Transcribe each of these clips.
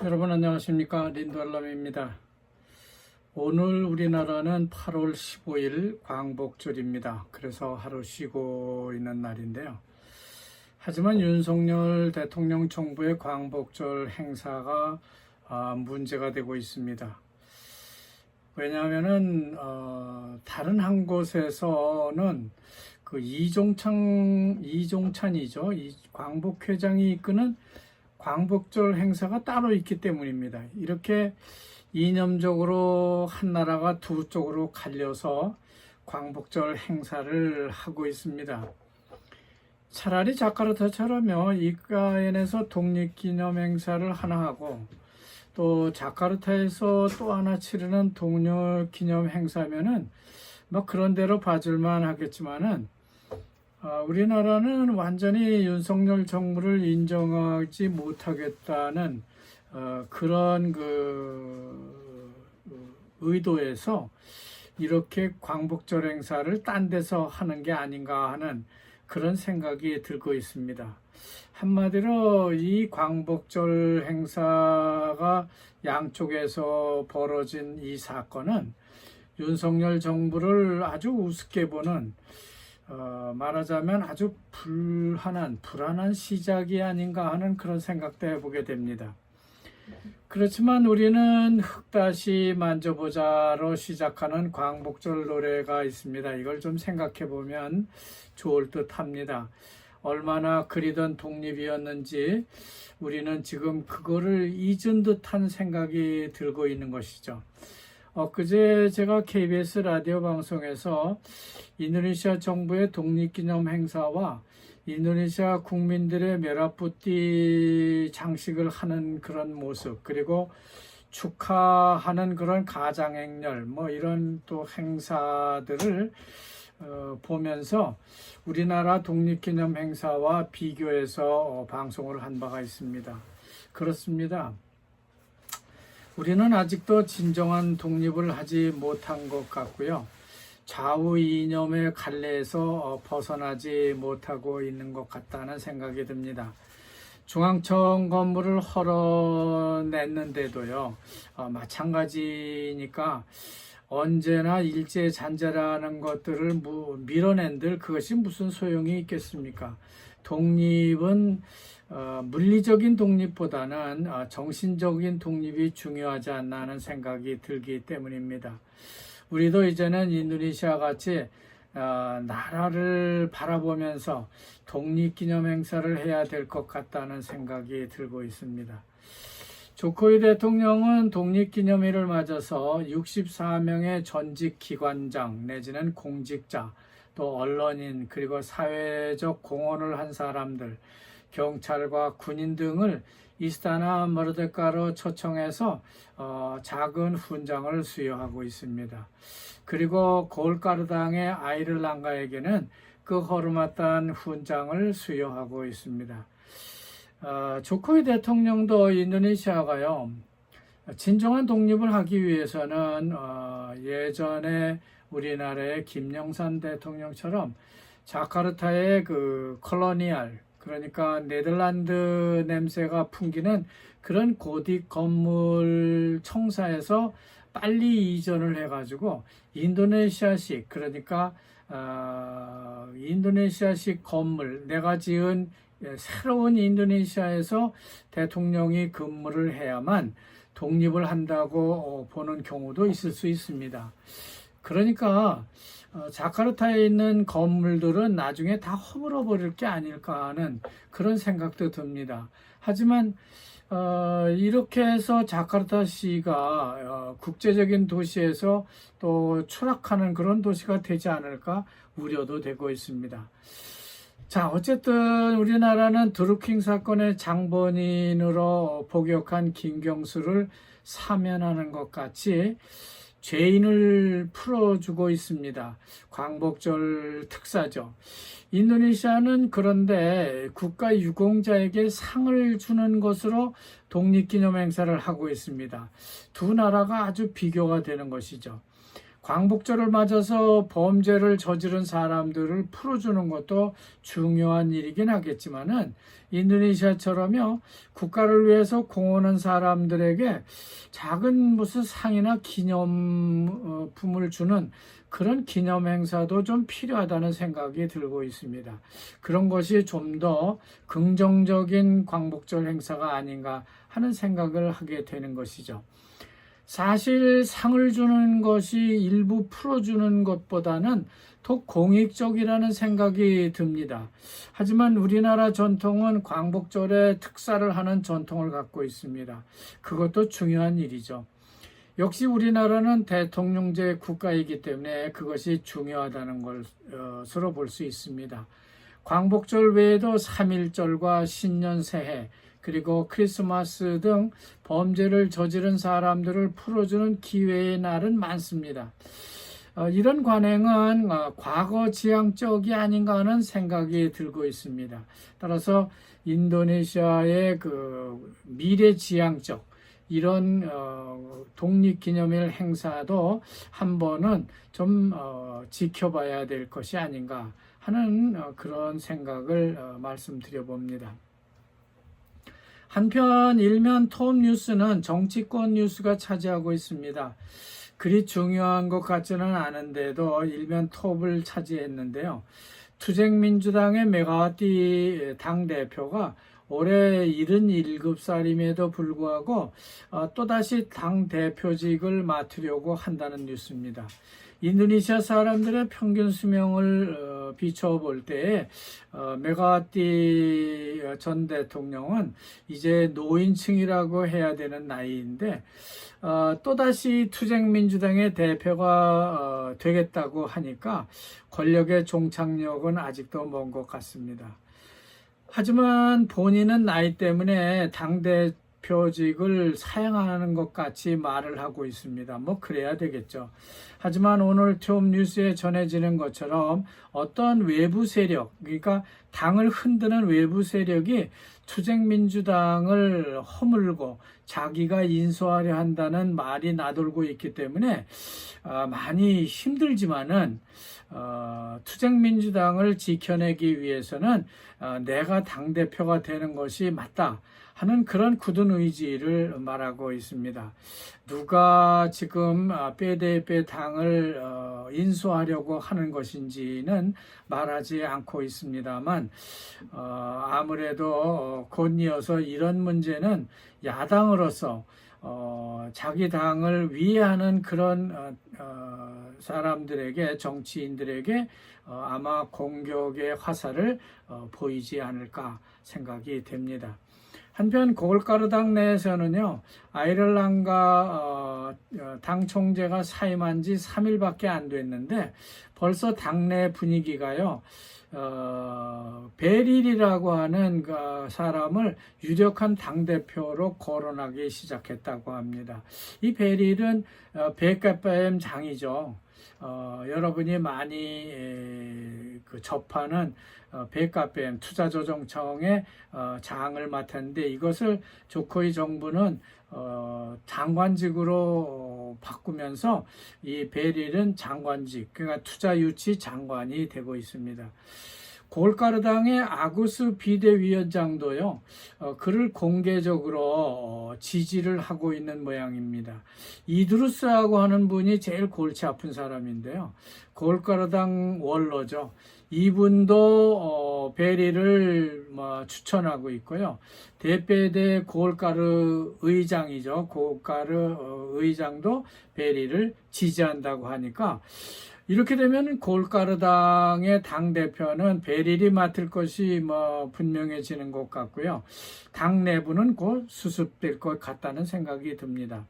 여러분 안녕하십니까? 린도알람입니다. 오늘 우리나라는 8월 15일 광복절입니다. 그래서 하루 쉬고 있는 날인데요. 하지만 윤석열 대통령 정부의 광복절 행사가 문제가 되고 있습니다. 왜냐하면은 다른 한 곳에서는 그 이종찬이죠. 이 광복회장이 이끄는 광복절 행사가 따로 있기 때문입니다. 이렇게 이념적으로 한 나라가 두 쪽으로 갈려서 광복절 행사를 하고 있습니다. 차라리 자카르타처럼요, 이카엔에서 독립기념 행사를 하나 하고 또 자카르타에서 또 하나 치르는 독립기념 행사면은 뭐 그런 대로 봐줄만 하겠지만은 우리나라는 완전히 윤석열 정부를 인정하지 못하겠다는 그런 의도에서 이렇게 광복절 행사를 딴 데서 하는 게 아닌가 하는 그런 생각이 들고 있습니다. 한마디로 이 광복절 행사가 양쪽에서 벌어진 이 사건은 윤석열 정부를 아주 우습게 보는 말하자면 아주 불안한 시작이 아닌가 하는 그런 생각도 해보게 됩니다. 그렇지만 우리는 흙다시 만져보자로 시작하는 광복절 노래가 있습니다. 이걸 좀 생각해 보면 좋을 듯 합니다. 얼마나 그리던 독립이었는지 우리는 지금 그거를 잊은 듯한 생각이 들고 있는 것이죠. 엊그제 제가 KBS 라디오 방송에서 인도네시아 정부의 독립기념 행사와 인도네시아 국민들의 메라푸띠 장식을 하는 그런 모습, 그리고 축하하는 그런 가장행렬, 뭐 이런 또 행사들을 보면서 우리나라 독립기념 행사와 비교해서 방송을 한 바가 있습니다. 그렇습니다. 우리는 아직도 진정한 독립을 하지 못한 것 같고요. 좌우 이념의 갈래에서 벗어나지 못하고 있는 것 같다는 생각이 듭니다. 중앙청 건물을 헐어냈는데도요, 마찬가지니까 언제나 일제잔재라는 것들을 밀어낸들 그것이 무슨 소용이 있겠습니까? 독립은 물리적인 독립보다는 정신적인 독립이 중요하지 않나 하는 생각이 들기 때문입니다. 우리도 이제는 인도네시아 같이 나라를 바라보면서 독립기념 행사를 해야 될 것 같다는 생각이 들고 있습니다. 조코이 대통령은 독립기념일을 맞아서 64명의 전직 기관장 내지는 공직자, 또 언론인, 그리고 사회적 공헌을 한 사람들, 경찰과 군인 등을 이스타나 머르데카로 초청해서 작은 훈장을 수여하고 있습니다. 그리고 골가르당의 아이를랑가에게는 그 허름한 훈장을 수여하고 있습니다. 조코이 대통령도 인도네시아가요, 진정한 독립을 하기 위해서는 예전에 우리나라의 김영삼 대통령처럼 자카르타의 그 콜로니얼, 그러니까 네덜란드 냄새가 풍기는 그런 고딕 건물 청사에서 빨리 이전을 해가지고 인도네시아식, 그러니까 인도네시아식 건물, 내가 지은 새로운 인도네시아에서 대통령이 근무를 해야만 독립을 한다고 보는 경우도 있을 수 있습니다. 그러니까 자카르타에 있는 건물들은 나중에 다 허물어 버릴 게 아닐까 하는 그런 생각도 듭니다. 하지만 이렇게 해서 자카르타시가 국제적인 도시에서 또 추락하는 그런 도시가 되지 않을까 우려도 되고 있습니다. 자, 어쨌든 우리나라는 드루킹 사건의 장본인으로 복역한 김경수를 사면하는 것 같이 죄인을 풀어주고 있습니다. 광복절 특사죠. 인도네시아는 그런데 국가 유공자에게 상을 주는 것으로 독립기념 행사를 하고 있습니다. 두 나라가 아주 비교가 되는 것이죠. 광복절을 맞아서 범죄를 저지른 사람들을 풀어주는 것도 중요한 일이긴 하겠지만은 인도네시아처럼요 국가를 위해서 공헌한 사람들에게 작은 무슨 상이나 기념품을 주는 그런 기념 행사도 좀 필요하다는 생각이 들고 있습니다. 그런 것이 좀 더 긍정적인 광복절 행사가 아닌가 하는 생각을 하게 되는 것이죠. 사실 상을 주는 것이 일부 풀어주는 것보다는 더 공익적이라는 생각이 듭니다. 하지만 우리나라 전통은 광복절에 특사를 하는 전통을 갖고 있습니다. 그것도 중요한 일이죠. 역시 우리나라는 대통령제 국가이기 때문에 그것이 중요하다는 것으로 볼 수 있습니다. 광복절 외에도 3.1절과 신년 새해 그리고 크리스마스 등 범죄를 저지른 사람들을 풀어주는 기회의 날은 많습니다. 이런 관행은 과거 지향적이 아닌가 하는 생각이 들고 있습니다. 따라서 인도네시아의 그 미래 지향적 이런 독립기념일 행사도 한 번은 좀 지켜봐야 될 것이 아닌가 하는 그런 생각을 말씀드려 봅니다. 한편 일면 톱 뉴스는 정치권 뉴스가 차지하고 있습니다. 그리 중요한 것 같지는 않은데도 일면 톱을 차지했는데요. 투쟁민주당의 메가와티 당대표가 올해 77살임에도 불구하고 또다시 당대표직을 맡으려고 한다는 뉴스입니다. 인도네시아 사람들의 평균 수명을 비춰볼 때에 메가와티 전 대통령은 이제 노인층이라고 해야 되는 나이인데 또다시 투쟁민주당의 대표가 되겠다고 하니까 권력의 종착역은 아직도 먼 것 같습니다. 하지만 본인은 나이 때문에 당대표직을 사양하는 것 같이 말을 하고 있습니다. 뭐 그래야 되겠죠. 하지만 오늘 톱 뉴스에 전해지는 것처럼 어떤 외부 세력, 그러니까 당을 흔드는 외부 세력이 투쟁민주당을 허물고 자기가 인수하려 한다는 말이 나돌고 있기 때문에 많이 힘들지만은 투쟁민주당을 지켜내기 위해서는 내가 당대표가 되는 것이 맞다 하는 그런 굳은 의지를 말하고 있습니다. 누가 지금 PDIP 당을 인수하려고 하는 것인지는 말하지 않고 있습니다만 아무래도 곧 이어서 이런 문제는 야당으로서 자기 당을 위해하는 그런 사람들에게 정치인들에게 아마 공격의 화살을 보이지 않을까 생각이 됩니다. 한편 고을가르당 내에서는요 아이를랑가 당 총재가 사임한 지 3일밖에 안 됐는데 벌써 당내 분위기가요 베릴이라고 하는 그 사람을 유력한 당대표로 거론하기 시작했다고 합니다. 이 베릴은 백가빠엠 장이죠. 여러분이 많이 접하는 백가뱀 투자조정청의 장을 맡았는데 이것을 조코이 정부는 장관직으로 바꾸면서 이 베릴은 장관직, 그러니까 투자유치 장관이 되고 있습니다. 고을가르당의 아구스 비대위원장도요, 그를 공개적으로 지지를 하고 있는 모양입니다. 이드루스라고 하는 분이 제일 골치 아픈 사람인데요. 고을가르당 원로죠. 이분도 베리를 추천하고 있고요. 대페데 고을가르 의장이죠. 고을가르 의장도 베리를 지지한다고 하니까 이렇게 되면 고을가르당의 당대표는 베릴이 맡을 것이 분명해지는 것 같고요. 당 내부는 곧 수습될 것 같다는 생각이 듭니다.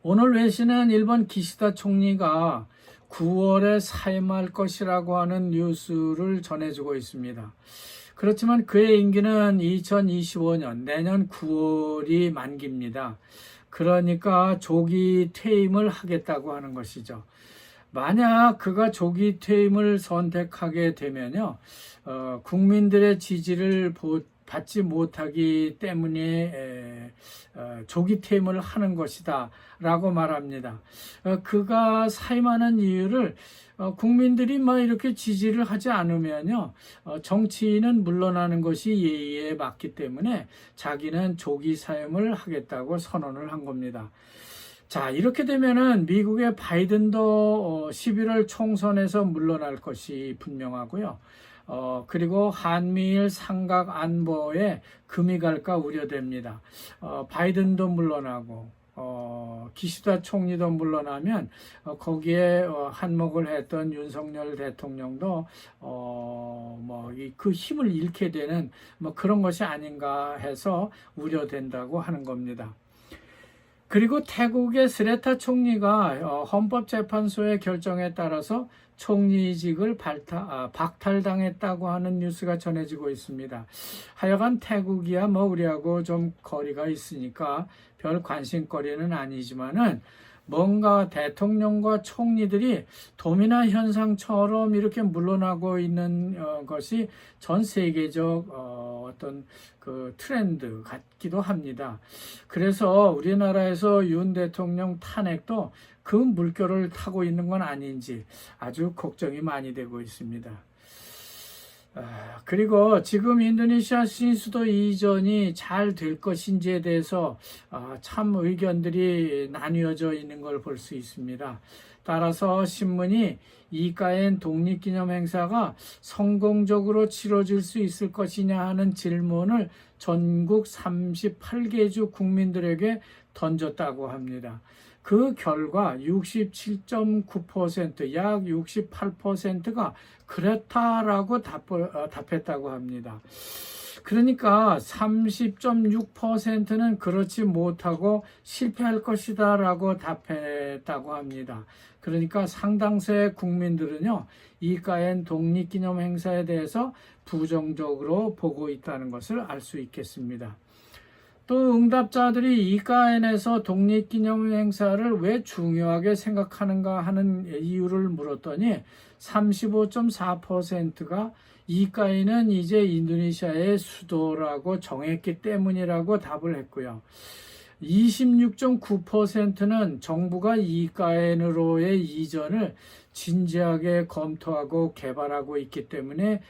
오늘 외신은 일본 기시다 총리가 9월에 사임할 것이라고 하는 뉴스를 전해주고 있습니다. 그렇지만 그의 임기는 2025년 내년 9월이 만기입니다. 그러니까 조기 퇴임을 하겠다고 하는 것이죠. 만약 그가 조기 퇴임을 선택하게 되면요, 국민들의 지지를 받지 못하기 때문에 조기 퇴임을 하는 것이다 라고 말합니다. 그가 사임하는 이유를 국민들이 막 이렇게 지지를 하지 않으면요, 정치인은 물러나는 것이 예의에 맞기 때문에 자기는 조기 사임을 하겠다고 선언을 한 겁니다. 자, 이렇게 되면은 미국의 바이든도 11월 총선에서 물러날 것이 분명하고요. 그리고 한미일 삼각 안보에 금이 갈까 우려됩니다. 바이든도 물러나고, 기시다 총리도 물러나면, 거기에 한몫을 했던 윤석열 대통령도, 그 힘을 잃게 되는, 그런 것이 아닌가 해서 우려된다고 하는 겁니다. 그리고 태국의 스레타 총리가 헌법재판소의 결정에 따라서 총리직을 박탈당했다고 하는 뉴스가 전해지고 있습니다. 하여간 태국이야 우리하고 좀 거리가 있으니까 별 관심거리는 아니지만은 뭔가 대통령과 총리들이 도미나 현상처럼 이렇게 물러나고 있는 것이 전 세계적 어떤 그 트렌드 같기도 합니다. 그래서 우리나라에서 윤 대통령 탄핵도 그 물결을 타고 있는 건 아닌지 아주 걱정이 많이 되고 있습니다. 그리고 지금 인도네시아 신수도 이전이 잘 될 것인지에 대해서 참 의견들이 나뉘어져 있는 걸 볼 수 있습니다. 따라서 신문이 이가엔 독립기념 행사가 성공적으로 치러질 수 있을 것이냐 하는 질문을 전국 38개 주 국민들에게 던졌다고 합니다. 그 결과 67.9%, 약 68%가 그렇다라고 답했다고 합니다. 그러니까 30.6%는 그렇지 못하고 실패할 것이다 라고 답했다고 합니다. 그러니까 상당수의 국민들은요, 이가엔 독립기념 행사에 대해서 부정적으로 보고 있다는 것을 알 수 있겠습니다. 또 응답자들이 이가엔에서 독립기념 행사를 왜 중요하게 생각하는가 하는 이유를 물었더니 35.4%가 이가엔은 이제 인도네시아의 수도라고 정했기 때문이라고 답을 했고요. 26.9%는 정부가 이가엔으로의 이전을 진지하게 검토하고 개발하고 있기 때문에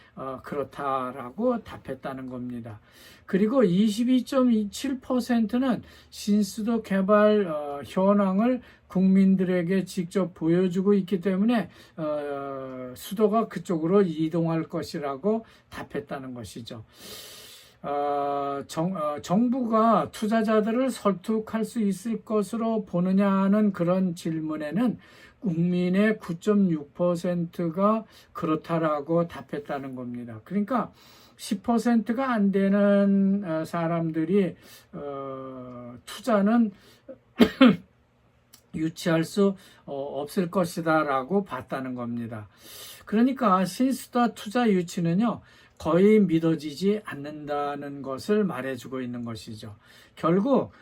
그렇다라고 답했다는 겁니다. 그리고 22.7%는 신수도 개발 현황을 국민들에게 직접 보여주고 있기 때문에 수도가 그쪽으로 이동할 것이라고 답했다는 것이죠. 정부가 투자자들을 설득할 수 있을 것으로 보느냐는 그런 질문에는 국민의 9.6%가 그렇다라고 답했다는 겁니다. 그러니까 10%가 안 되는 사람들이 투자는 유치할 수 없을 것이다 라고 봤다는 겁니다. 그러니까 신수도 투자 유치는요, 거의 믿어지지 않는다는 것을 말해주고 있는 것이죠. 결국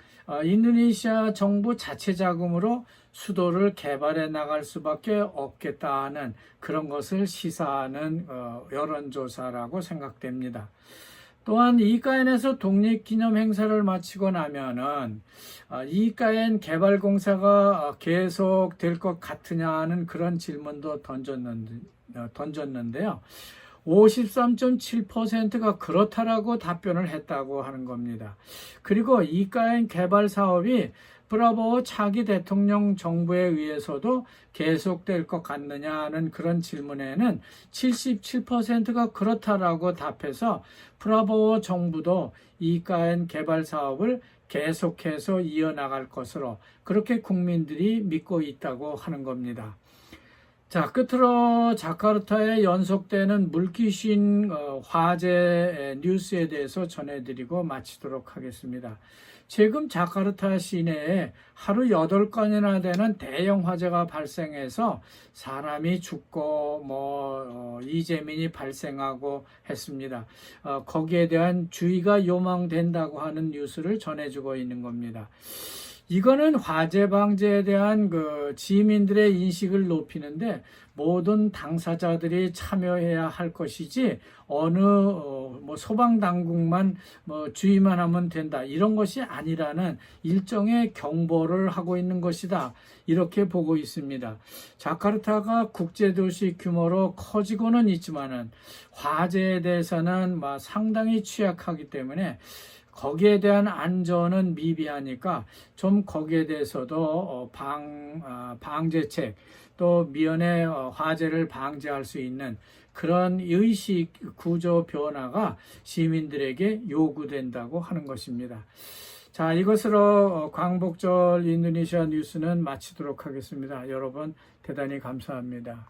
인도네시아 정부 자체 자금으로 수도를 개발해 나갈 수밖에 없겠다는 그런 것을 시사하는 여론조사라고 생각됩니다. 또한 이가엔에서 독립기념 행사를 마치고 나면은 이가엔 개발 공사가 계속될 것 같으냐는 그런 질문도 던졌는데요. 53.7%가 그렇다라고 답변을 했다고 하는 겁니다. 그리고 이가엔 개발 사업이 브라보 차기 대통령 정부에 의해서도 계속될 것 같느냐는 그런 질문에는 77%가 그렇다라고 답해서 브라보 정부도 이가엔 개발 사업을 계속해서 이어나갈 것으로 그렇게 국민들이 믿고 있다고 하는 겁니다. 자, 끝으로 자카르타에 연속되는 물귀신 화재 뉴스에 대해서 전해드리고 마치도록 하겠습니다. 최근 자카르타 시내에 하루 8건이나 되는 대형 화재가 발생해서 사람이 죽고 이재민이 발생하고 했습니다. 거기에 대한 주의가 요망된다고 하는 뉴스를 전해주고 있는 겁니다. 이거는 화재 방지에 대한 그 시민들의 인식을 높이는데 모든 당사자들이 참여해야 할 것이지 어느 뭐 소방 당국만 뭐 주의만 하면 된다 이런 것이 아니라는 일종의 경보를 하고 있는 것이다 이렇게 보고 있습니다. 자카르타가 국제도시 규모로 커지고는 있지만은 화재에 대해서는 상당히 취약하기 때문에 거기에 대한 안전은 미비하니까 좀 거기에 대해서도 방제책 또 미연에 화재를 방지할 수 있는 그런 의식 구조 변화가 시민들에게 요구된다고 하는 것입니다. 자, 이것으로 광복절 인도네시아 뉴스는 마치도록 하겠습니다. 여러분 대단히 감사합니다.